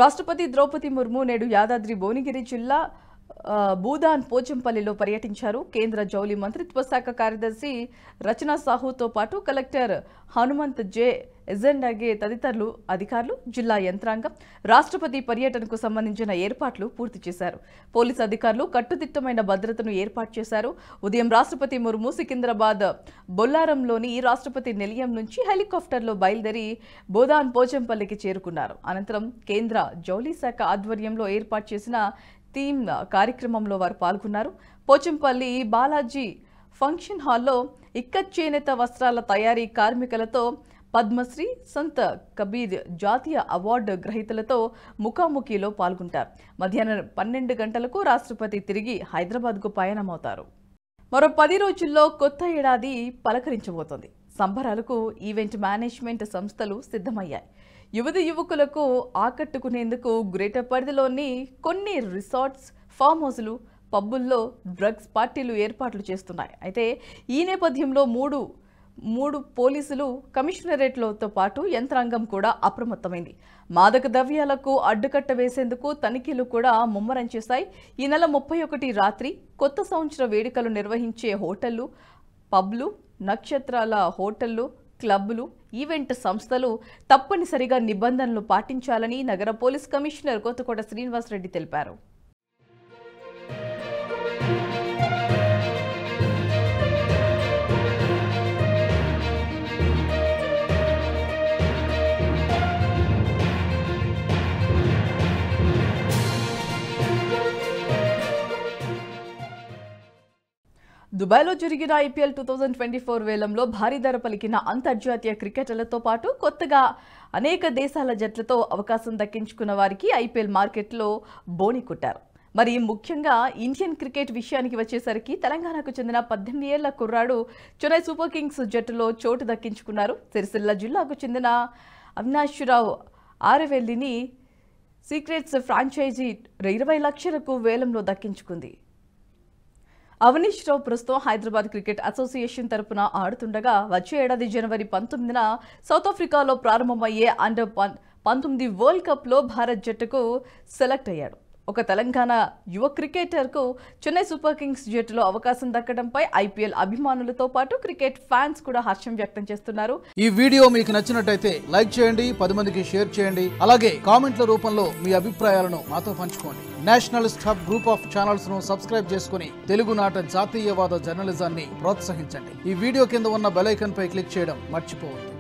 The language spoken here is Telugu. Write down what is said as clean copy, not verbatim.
రాష్ట్రపతి ద్రౌపది ముర్ము నేడు యాదాద్రి భువనగిరి జిల్లా భూదాన్ పోచంపల్లిలో పర్యటించారు. కేంద్ర జౌళి మంత్రిత్వ శాఖ కార్యదర్శి రచనా సాహుతో పాటు కలెక్టర్ హనుమంత్ జే ఎజెండాగే తదితరులు అధికారులు, జిల్లా యంత్రాంగం రాష్ట్రపతి పర్యటనకు సంబంధించిన ఏర్పాట్లు పూర్తి చేశారు. పోలీసు అధికారులు కట్టుదిట్టమైన భద్రతను ఏర్పాటు చేశారు. ఉదయం రాష్ట్రపతి ముర్ము సికింద్రాబాద్ బొల్లారంలోని రాష్ట్రపతి నిలయం నుంచి హెలికాప్టర్లో బయలుదేరి భూదాన్ పోచంపల్లికి చేరుకున్నారు. అనంతరం కేంద్ర జౌళి శాఖ ఆధ్వర్యంలో ఏర్పాటు చేసిన థీమ్ కార్యక్రమంలో వారు పాల్గొన్నారు. పోచంపల్లి బాలాజీ ఫంక్షన్ హాల్లో ఇక్కత్ చేనేత వస్త్రాల తయారీ కార్మికులతో, పద్మశ్రీ, సంత్ కబీర్ జాతీయ అవార్డు గ్రహీతలతో ముఖాముఖిలో పాల్గొంటారు. మధ్యాహ్నం 12 గంటలకు రాష్ట్రపతి తిరిగి హైదరాబాద్కు పయనమవుతారు. మరో 10 రోజుల్లో కొత్త ఏడాది పలకరించబోతోంది. సంబరాలకు ఈవెంట్ మేనేజ్మెంట్ సంస్థలు సిద్ధమయ్యాయి. యువకులకు ఆకట్టుకునేందుకు గ్రేటర్ పరిధిలోని కొన్ని రిసార్ట్స్, ఫామ్ హౌస్లు, పబ్బుల్లో డ్రగ్స్ పార్టీలు ఏర్పాట్లు చేస్తున్నాయి. అయితే ఈ నేపథ్యంలో మూడు పోలీసులు కమిషనరేట్లతో పాటు యంత్రాంగం కూడా అప్రమత్తమైంది. మాదక ద్రవ్యాలకు అడ్డుకట్ట వేసేందుకు తనిఖీలు కూడా ముమ్మరం చేశాయి. ఈ నెల 31 రాత్రి కొత్త సంవత్సర వేడుకలు నిర్వహించే హోటళ్లు, పబ్లు, నక్షత్రాల హోటళ్లు, క్లబ్లు, ఈవెంట్ సంస్థలు తప్పనిసరిగా నిబంధనలు పాటించాలని నగర పోలీస్ కమిషనర్ కొత్తకోట శ్రీనివాసరెడ్డి తెలిపారు. దుబాయ్లో జరిగిన ఐపీఎల్ 2024 వేలంలో భారీ ధర పలికిన అంతర్జాతీయ క్రికెటర్లతో పాటు కొత్తగా అనేక దేశాల జట్లతో అవకాశం దక్కించుకున్న వారికి ఐపీఎల్ మార్కెట్లో బోని కొట్టారు. మరి ముఖ్యంగా ఇండియన్ క్రికెట్ విషయానికి వచ్చేసరికి తెలంగాణకు చెందిన 18 ఏళ్ల కుర్రాడు చెన్నై సూపర్ కింగ్స్ జట్టులో చోటు దక్కించుకున్నారు. సిరిసిల్ల జిల్లాకు చెందిన అవినాశ్రావు ఆరవెల్లిని సీక్రెట్స్ ఫ్రాంచైజీ 20 లక్షలకు వేలంలో దక్కించుకుంది. అవనీష్ రావు ప్రస్తుతం హైదరాబాద్ క్రికెట్ అసోసియేషన్ తరపున ఆడుతుండగా వచ్చే ఏడాది జనవరి 19న సౌత్ ఆఫ్రికాలో ప్రారంభమయ్యే అండర్ 19 వరల్డ్ కప్లో భారత్ జట్టుకు సెలెక్ట్ అయ్యాడు. ఒక తెలంగాణ యువ క్రికెటర్కు చెన్నై సూపర్ కింగ్స్ జట్టులో అవకాశం దక్కడంపై ఐపీఎల్ అభిమానులతో పాటు క్రికెట్ ఫ్యాన్స్ కూడా హర్షం వ్యక్తం చేస్తున్నారు. ఈ వీడియో మీకు నచ్చినట్టయితే లైక్ చేయండి, 10 మందికి షేర్ చేయండి. అలాగే కామెంట్ల రూపంలో మీ అభిప్రాయాలను మాతో పంచుకోండి. Nationalist hub group of channels ను సబ్స్క్రైబ్ చేసుకుని తెలుగునాట జాతీయవాద జర్నలిజాన్ని ప్రోత్సహించండి. ఈ వీడియో కింద ఉన్న బెల్ ఐకాన్ పై క్లిక్ చేయడం మర్చిపోవద్దు.